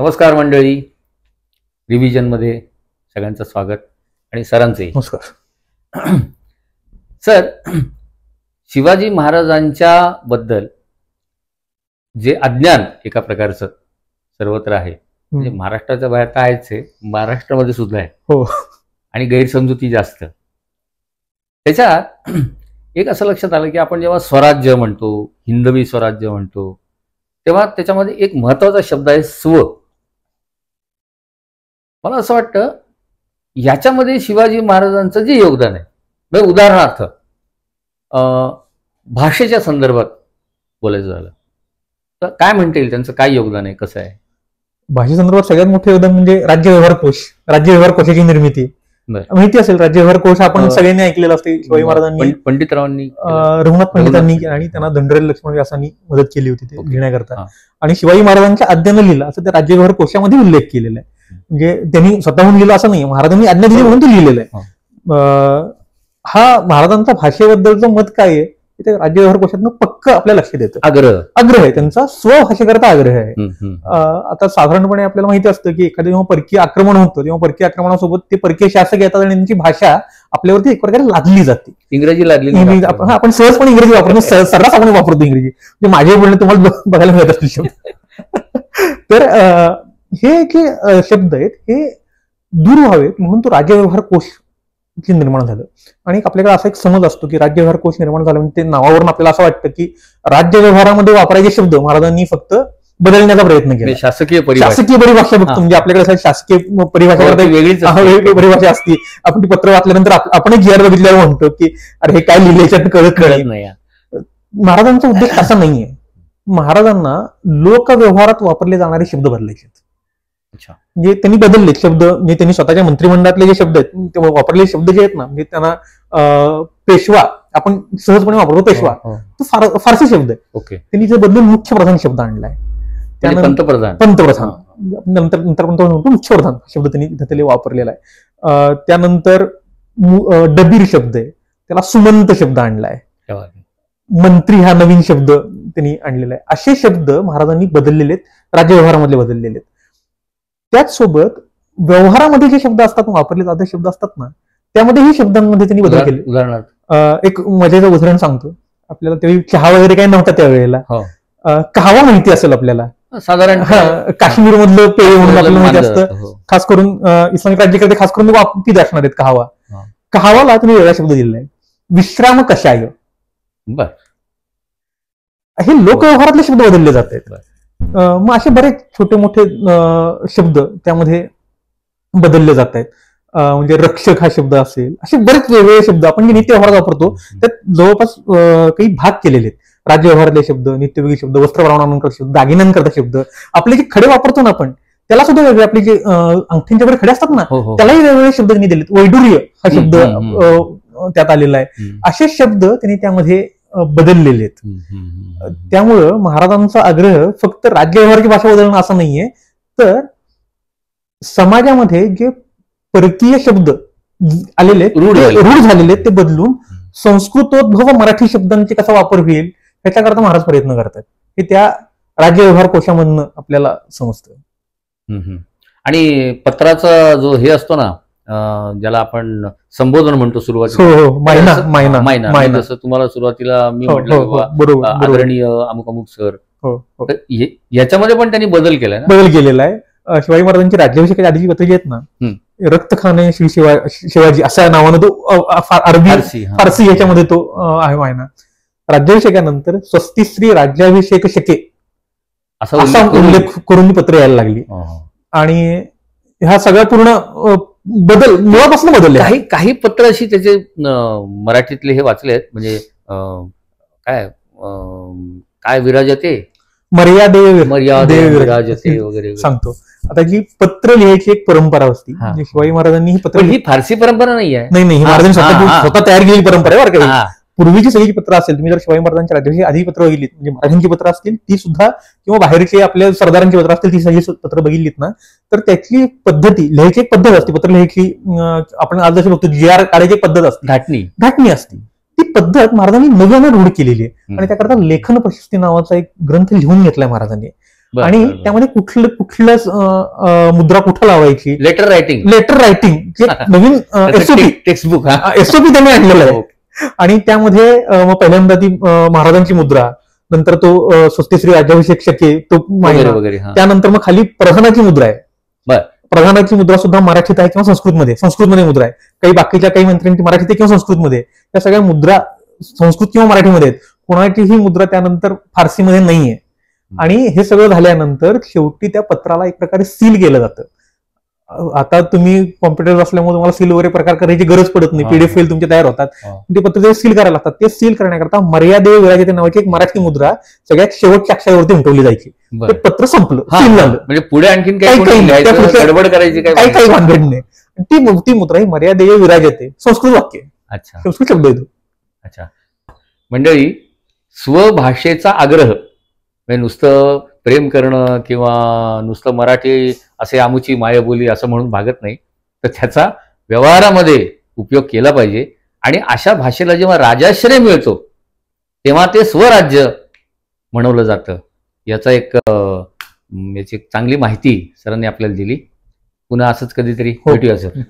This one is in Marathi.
नमस्कार मंडळी, रिव्हिजनमध्ये सगळ्यांचं स्वागत आणि सरांचे नमस्कार. सर, शिवाजी महाराजांच्या बद्दल जे अज्ञान एका प्रकारचं सर्वत्र आहे, म्हणजे महाराष्ट्राच्या बाहेर तर आहेच आहे, महाराष्ट्रामध्ये सुद्धा आहे. हो. आणि गैरसमजुती जास्त. त्याच्यात एक असं लक्षात आलं की आपण जेव्हा स्वराज्य म्हणतो, हिंदवी स्वराज्य म्हणतो, तेव्हा त्याच्यामध्ये एक महत्वाचा शब्द आहे स्व. मला असं वाटतं याच्यामध्ये शिवाजी महाराजांचं जे योगदान आहे, म्हणजे उदाहरणार्थ भाषेच्या संदर्भात बोलायचं झालं तर काय म्हणता येईल, त्यांचं काय योगदान आहे, कसं आहे? भाषेसंदर्भात सगळ्यात मोठे योगदान म्हणजे राज्य व्यवहार कोश. राज्य व्यवहार कोशाची निर्मिती माहिती असेल. राज्य व्यवहार कोश आपण सगळ्यांनी ऐकलेला असते. शिवाजी महाराजांनी, पंडितरावांनी, रघुनाथ पंडितांनी आणि त्यांना धनंजय लक्ष्मण व्यासांनी मदत केली होती ते लिहिण्याकरता. आणि शिवाजी महाराजांच्या आज्ञेनं लिहिलं असं त्या राज्य व्यवहार कोशामध्ये उल्लेख केलेला आहे. म्हणजे त्यांनी स्वतःहून लिहिलं असं नाही, महाराजांनी आज्ञा दिली म्हणून ते लिहिलेलं आहे. हा महाराजांचा भाषेबद्दलचं मत काय आहे ते राज्य व्यवहार कोशातनं पक्क आपल्या लक्षात येतं. आग्रह आहे त्यांचा, स्वभाषेकरता आग्रह आहे. आता साधारणपणे आपल्याला माहिती असतं की एखादं जेव्हा परकीय आक्रमण होतं तेव्हा परकीय आक्रमणासोबत ते परकीय शासक येतात आणि त्यांची भाषा आपल्यावरती एक प्रकारे लादली जाते. इंग्रजी लादली. आपण सहजपणे इंग्रजी वापरतो, सर्रास आपण वापरतो इंग्रजी. म्हणजे माझे बोलणे तुम्हाला बघायला मिळत असतील शब्द. तर हे जे शब्द आहेत हे दूर व्हावेत म्हणून तो राज्य व्यवहार कोश निर्माण झालं. आणि आपल्याकडे असा एक समज असतो की राज्य व्यवहार कोश निर्माण झाला म्हणजे ते नावावरून आपल्याला असं वाटतं की राज्य व्यवहारामध्ये वापरायचे शब्द महाराजांनी फक्त बदलण्याचा प्रयत्न केला. शासकीय परिभाषा बघतो, म्हणजे आपल्याकडे शासकीय परिभाषा वेगळी परिभाषा असते. आपण ती पत्र वाचल्यानंतर आपण एक जी आर बघितल्यावर म्हणतो की अरे हे काय लिहिले याच्यात कळत नाही. महाराजांचा उद्देश असा नाहीये. महाराजांना लोकव्यवहारात वापरले जाणारे शब्द बदलायचे. म्हणजे त्यांनी बदलले शब्द, म्हणजे त्यांनी स्वतःच्या मंत्रिमंडळातले जे शब्द आहेत ते वापरलेले शब्द जे आहेत ना, म्हणजे त्यांना पेशवा आपण सहजपणे वापरतो, पेशवा तो फारसी शब्द आहे. त्यांनी जे बदलून मुख्यप्रधान शब्द आणलाय. पंतप्रधान नंतर मुख्यप्रधान शब्द त्यांनी वापरलेला आहे. त्यानंतर डबीर शब्द आहे, त्याला सुमंत शब्द आणलाय. मंत्री हा नवीन शब्द त्यांनी आणलेला आहे. असे शब्द महाराजांनी बदललेले आहेत, राज्य व्यवहारामधले बदललेले आहेत. त्याचसोबत व्यवहारामध्ये जे शब्द असतात, वापरले जाते शब्द असतात ना, त्यामध्येही शब्दांमध्ये त्यांनी बदल केले. उदाहरणार्थ एक मजेचं उदाहरण सांगतो. आपल्याला तेव्हा चहा वगैरे काही नव्हता त्यावेळेला. कहावा माहिती असेल आपल्याला, साधारण काश्मीर मधलं पेय म्हणून आपल्याला माहिती असतं. खास करून इस्लामिक राज्याकडे खास करून पित असणार आहेत कहावा. कहावाला तुम्ही वेगळा शब्द दिलेला आहे, विश्राम कषाय. हे लोकव्यवहारातले शब्द बदलले जात आहेत. मग असे बरेच छोटे मोठे शब्द त्यामध्ये बदलले जात आहेत. म्हणजे रक्षक हा शब्द असेल, असे बरेच वेगवेगळे शब्द आपण जे नित्य व्यवहारात वापरतो त्यात जवळपास काही भाग केलेले आहेत. राज्य व्यवहारातले शब्द, नित्यवेगळी शब्द, वस्त्रप्रमाणांकरता शब्द, दागिन्यांकरता शब्द, आपले जे खडे वापरतो ना आपण त्याला सुद्धा वेगळे, आपले जे अंगठ्यांच्या वगैरे खडे असतात ना त्यालाही वेगवेगळे शब्द त्यांनी दिलेत. वैडूर्य हा शब्द त्यात आलेला आहे. असे शब्द त्यांनी त्यामध्ये बदललेले आहेत. त्यामुळं महाराजांचा आग्रह फक्त राज्य व्यवहाराची भाषा बदलणं असं नाहीये, तर समाजामध्ये जे परकीय शब्द आलेले रूढ झालेले ते बदलून संस्कृतोद्भव मराठी शब्दांचे कसा वापर होईल ह्याच्याकरता महाराज प्रयत्न करतात. हे त्या राज्य व्यवहार कोशामधनं आपल्याला समजतं. आणि पत्राचा जो हे असतो ना, ज्याला आपण संबोधन म्हणतो सुरुवातीला, मायना, जसं तुम्हाला सुरुवातीला मी म्हटलं आदरणीय अमुक अमुक सर, याच्यामध्ये पण त्यांनी बदल केलेला आहे. शिवाजी महाराजांची राज्याभिषेकाच्या आधीची पत्र जी आहेत ना, रक्त खाणे श्री शिवाजी अशा नावानं तो अरबी फारसी याच्यामध्ये तो आहे मायना. राज्याभिषेकानंतर स्वस्तिश्री राज्याभिषेक शके असा उल्लेख करून पत्र यायला लागली. आणि ह्या सगळ्या पूर्ण बदल मुळापासून बदलले. काही पत्र अशी त्याचे मराठीतले हे वाचले आहेत, म्हणजे काय विराजते, मर्यादे विराजते वगैरे सांगतो. आता जी पत्र लिहायची एक परंपरा असती, शिवाजी महाराजांनी ही पत्र, ही फारसी परंपरा नाही आहे. नाही, महाराजांनी स्वतः तयार केलेली परंपरा आहे बरं का. पूर्वीची सगळी पत्र असेल, तुम्ही जर शिवाजी महाराजांच्या राज्याभिषेक आधी पत्र बघितलीत, म्हणजे मराठ्यांची पत्र असतील ती सुद्धा, किंवा बाहेरचे आपल्या सरदारांची पत्र असतील ती सगळी पत्र बघितलीत ना, तर त्याची पद्धती लिहायची एक पद्धत असते. पत्र लिहायची आपण आज जशी बघतो जी आर काढायची एक पद्धत असते, घाटणी असते. ती पद्धत महाराजांनी नव्यानं रूढ केलेली आहे. आणि त्याकरता लेखन प्रशस्ती नावाचा एक ग्रंथ लिहून घेतलाय महाराजांनी. आणि त्यामध्ये कुठलं मुद्रा कुठं लावायची, लेटर रायटिंग नवीन टेक्स्टबुक त्यांनी आणलेलं आहे. आणि त्यामध्ये मग पहिल्यांदा ती महाराजांची मुद्रा, नंतर तो स्वस्तिश्री राज्याभिषेक शके तो वगैरे, त्यानंतर मग खाली प्रधानाची मुद्रा आहे. प्रधानाची मुद्रा सुद्धा मराठीत आहे किंवा संस्कृतमध्ये मुद्रा आहे. काही बाकीच्या काही मंत्र्यांची मराठीत आहे किंवा संस्कृतमध्ये. या सगळ्या मुद्रा संस्कृत किंवा मराठीमध्ये आहेत. कोणाचीही मुद्रा त्यानंतर फारसीमध्ये नाहीये. आणि हे सगळं झाल्यानंतर शेवटी त्या पत्राला एक प्रकारे सील केलं जातं. आता तुम्ही कॉम्प्युटर असल्यामुळे तुम्हाला सील वगैरे प्रकार करायची गरज पडत नाही, पीडीएफ फाईल तुमचे तयार होतात. ते पत्र सील करायला लागतात. ते सील करण्याकरता मर्यादे विराजते नावाची एक मराठी मुद्रा सगळ्यात शेवटच्या अक्षरावरती उमटवली जायची. ते पत्र संपलं, सील झालं. म्हणजे पुढे आणखीन काही गडबड करायची काही भानगड नाही. ती मुद्रा ही मर्यादे विराजते संस्कृत वाक्य, संस्कृत शब्द येतो. अच्छा, मंडळी, स्वभाषेचा आग्रह म्हणजे नुसतं प्रेम करणं किंवा नुसतं मराठी असे आमुची मायबोली असं म्हणून भागत नाही, तर त्याचा व्यवहारामध्ये उपयोग केला पाहिजे. आणि अशा भाषेला जेव्हा राजाश्रय मिळतो तेव्हा ते स्वराज्य म्हणवलं जातं. याची चांगली माहिती सरांनी आपल्याला दिली. पुन्हा असंच कधीतरी भेटूया सर.